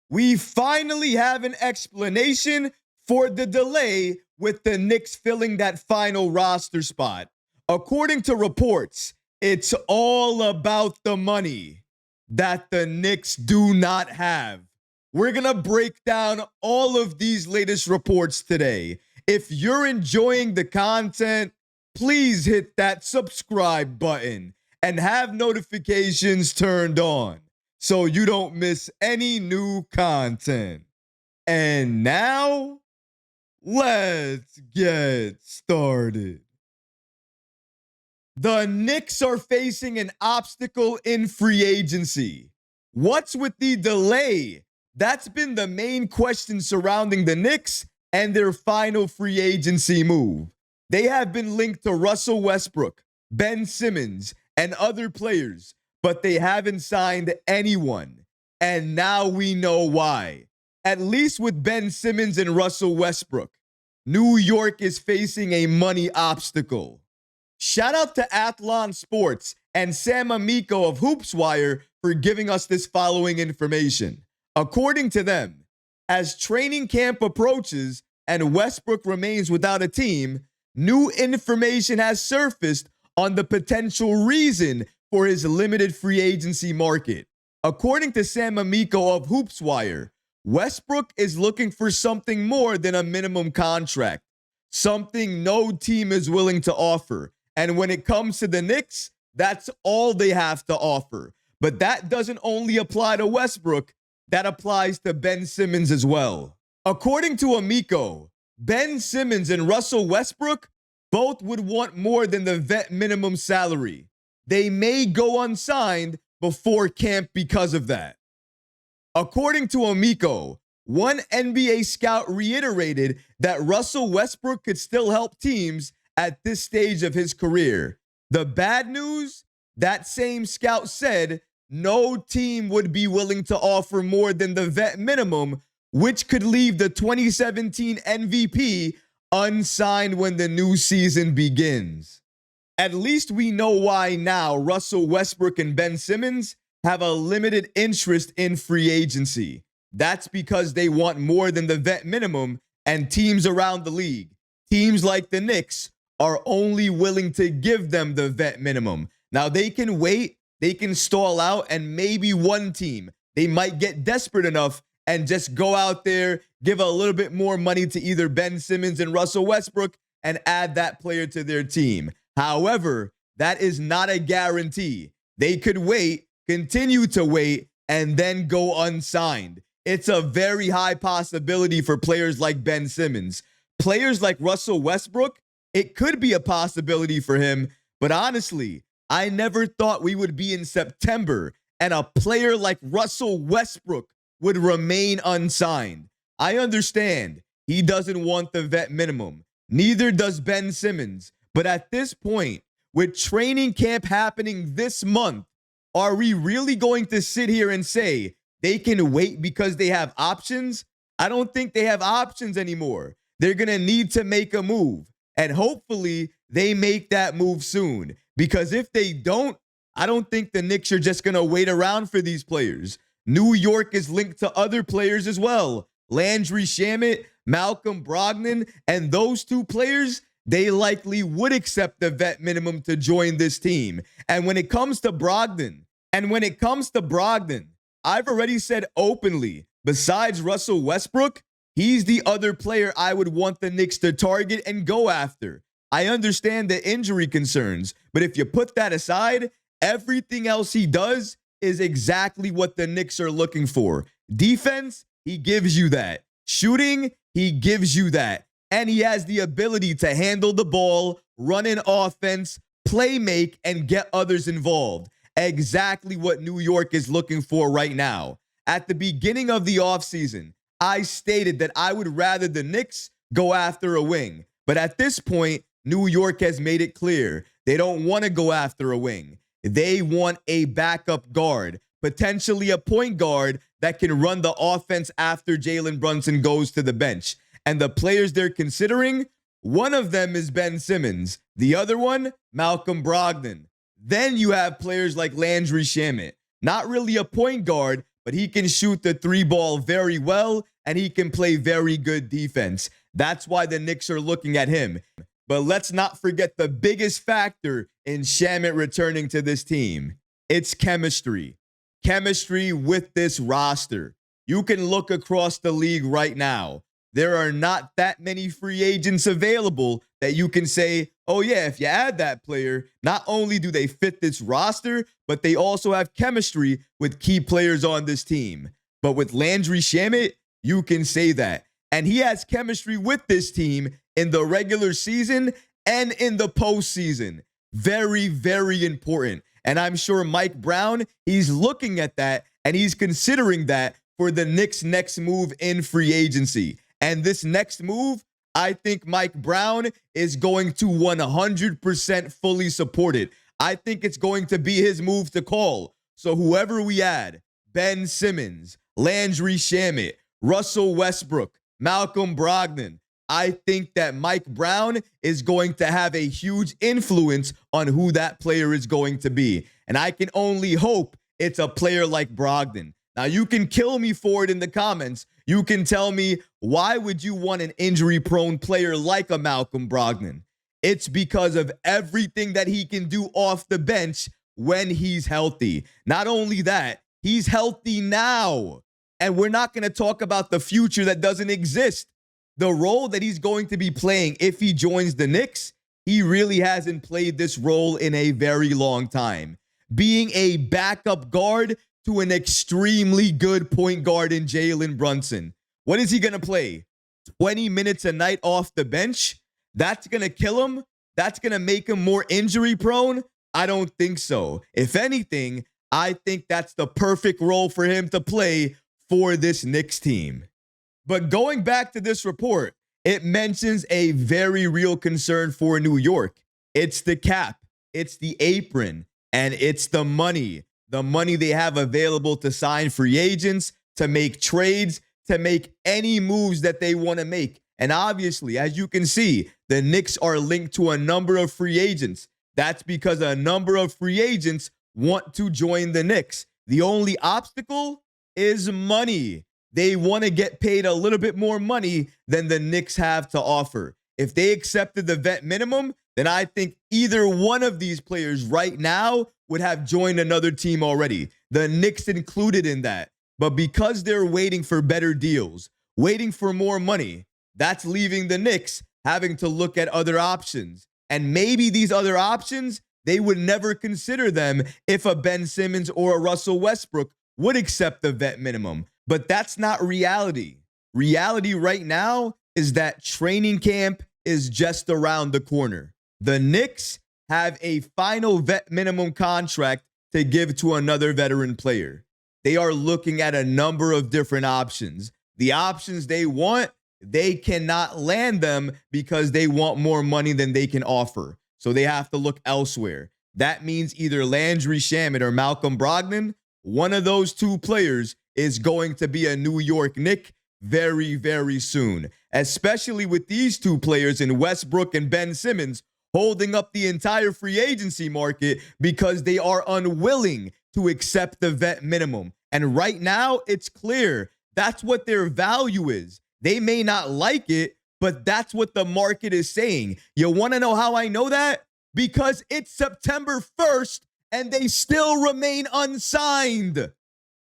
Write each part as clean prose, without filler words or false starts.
We finally have an explanation for the delay with the Knicks filling that final roster spot. According to reports, it's all about the money that the Knicks do not have. We're going to break down all of these latest reports today. If you're enjoying the content, please hit that subscribe button and have notifications turned on so you don't miss any new content. And now, let's get started. The Knicks are facing an obstacle in free agency. What's with the delay? That's been the main question surrounding the Knicks and their final free agency move. They have been linked to Russell Westbrook, Ben Simmons, and other players, but they haven't signed anyone. And now we know why. At least with Ben Simmons and Russell Westbrook, New York is facing a money obstacle. Shout out to Athlon Sports and Sam Amico of HoopsWire for giving us this following information. According to them, as training camp approaches and Westbrook remains without a team, new information has surfaced on the potential reason for his limited free agency market. According to Sam Amico of HoopsWire, Westbrook is looking for something more than a minimum contract, something no team is willing to offer. And when it comes to the Knicks, that's all they have to offer. But that doesn't only apply to Westbrook, that applies to Ben Simmons as well. According to Amico, Ben Simmons and Russell Westbrook both would want more than the vet minimum salary. They may go unsigned before camp because of that. According to Amico, one NBA scout reiterated that Russell Westbrook could still help teams at this stage of his career. The bad news, that same scout said no team would be willing to offer more than the vet minimum, which could leave the 2017 MVP unsigned when the new season begins. At least we know why now Russell Westbrook and Ben Simmons have a limited interest in free agency. That's because they want more than the vet minimum, and teams around the league, teams like the Knicks, are only willing to give them the vet minimum. Now they can wait, they can stall out, and maybe one team, they might get desperate enough and just go out there, give a little bit more money to either Ben Simmons and Russell Westbrook and add that player to their team. However, that is not a guarantee. They could wait, continue to wait, and then go unsigned. It's a very high possibility for players like Ben Simmons. Players like Russell Westbrook, it could be a possibility for him, but honestly, I never thought we would be in September and a player like Russell Westbrook would remain unsigned. I understand he doesn't want the vet minimum. Neither does Ben Simmons. But at this point, with training camp happening this month, are we really going to sit here and say they can wait because they have options? I don't think they have options anymore. They're going to need to make a move. And hopefully they make that move soon. Because if they don't, I don't think the Knicks are just going to wait around for these players. New York is linked to other players as well. Landry Shamet, Malcolm Brogdon, and those two players, they likely would accept the vet minimum to join this team. And when it comes to Brogdon, I've already said openly, besides Russell Westbrook, he's the other player I would want the Knicks to target and go after. I understand the injury concerns, but if you put that aside, everything else he does is exactly what the Knicks are looking for. Defense, he gives you that. Shooting, he gives you that. And he has the ability to handle the ball, run an offense, play make, and get others involved. Exactly what New York is looking for right now. At the beginning of the offseason, I stated that I would rather the Knicks go after a wing. But at this point, New York has made it clear they don't want to go after a wing. They want a backup guard, potentially a point guard that can run the offense after Jalen Brunson goes to the bench. And the players they're considering, one of them is Ben Simmons. The other one, Malcolm Brogdon. Then you have players like Landry Shamet. Not really a point guard, but he can shoot the three ball very well, and he can play very good defense. That's why the Knicks are looking at him. But let's not forget the biggest factor in Shamet returning to this team. It's chemistry. Chemistry with this roster. You can look across the league right now. There are not that many free agents available that you can say, oh yeah, if you add that player, not only do they fit this roster, but they also have chemistry with key players on this team. But with Landry Shamet, you can say that. And he has chemistry with this team in the regular season and in the postseason. Very, very important. And I'm sure Mike Brown, he's looking at that and he's considering that for the Knicks' next move in free agency. And this next move, I think Mike Brown is going to 100% fully support it. I think it's going to be his move to call. So whoever we add, Ben Simmons, Landry Shamet, Russell Westbrook, Malcolm Brogdon, I think that Mike Brown is going to have a huge influence on who that player is going to be. And I can only hope it's a player like Brogdon. Now, you can kill me for it in the comments. You can tell me, why would you want an injury-prone player like a Malcolm Brogdon? It's because of everything that he can do off the bench when he's healthy. Not only that, he's healthy now. And we're not going to talk about the future that doesn't exist. The role that he's going to be playing if he joins the Knicks, he really hasn't played this role in a very long time. Being a backup guard to an extremely good point guard in Jalen Brunson. What is he going to play? 20 minutes a night off the bench? That's going to kill him? That's going to make him more injury prone? I don't think so. If anything, I think that's the perfect role for him to play for this Knicks team. But going back to this report, it mentions a very real concern for New York. It's the cap, it's the apron, and it's the money. The money they have available to sign free agents, to make trades, to make any moves that they want to make. And obviously, as you can see, the Knicks are linked to a number of free agents. That's because a number of free agents want to join the Knicks. The only obstacle is money. They want to get paid a little bit more money than the Knicks have to offer. If they accepted the vet minimum, then I think either one of these players right now would have joined another team already. The Knicks included in that. But because they're waiting for better deals, waiting for more money, that's leaving the Knicks having to look at other options. And maybe these other options, they would never consider them if a Ben Simmons or a Russell Westbrook would accept the vet minimum. But that's not reality. Reality right now is that training camp is just around the corner. The Knicks have a final vet minimum contract to give to another veteran player. They are looking at a number of different options. The options they want, they cannot land them because they want more money than they can offer. So they have to look elsewhere. That means either Landry Shamet or Malcolm Brogdon, one of those two players is going to be a New York Knick very, very soon, especially with these two players in Westbrook and Ben Simmons holding up the entire free agency market because they are unwilling to accept the vet minimum. And right now, it's clear that's what their value is. They may not like it, but that's what the market is saying. You want to know how I know that? Because it's September 1st and they still remain unsigned.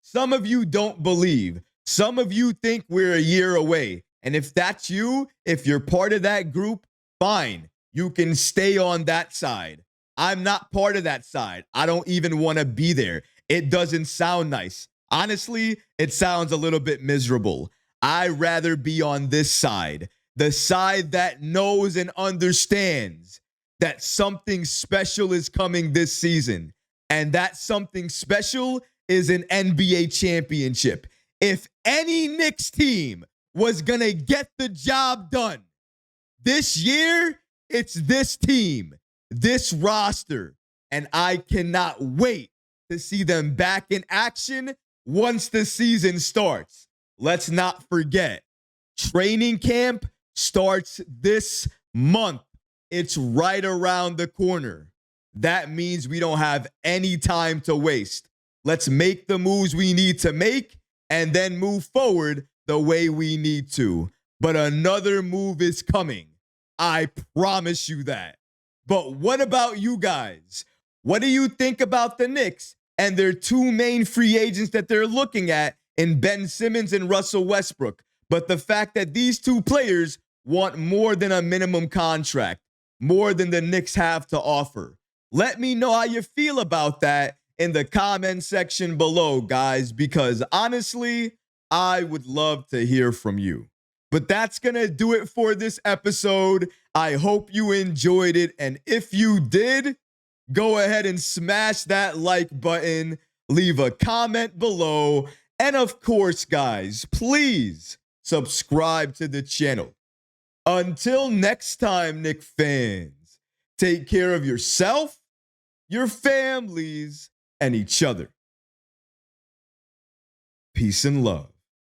Some of you don't believe. Some of you think we're a year away. And if that's you, if you're part of that group, fine. You can stay on that side. I'm not part of that side. I don't even want to be there. It doesn't sound nice. Honestly, it sounds a little bit miserable. I'd rather be on this side, the side that knows and understands that something special is coming this season. And that something special is an NBA championship. If any Knicks team was going to get the job done this year, it's this team, this roster. And I cannot wait to see them back in action once the season starts. Let's not forget, training camp starts this month. It's right around the corner. That means we don't have any time to waste. Let's make the moves we need to make and then move forward the way we need to. But another move is coming. I promise you that. But what about you guys? What do you think about the Knicks and their two main free agents that they're looking at in Ben Simmons and Russell Westbrook? But the fact that these two players want more than a minimum contract, more than the Knicks have to offer. Let me know how you feel about that in the comment section below, guys, because honestly, I would love to hear from you. But that's going to do it for this episode. I hope you enjoyed it. And if you did, go ahead and smash that like button, leave a comment below. And of course, guys, please subscribe to the channel. Until next time, Knick fans, take care of yourself, your families, and each other. Peace and love.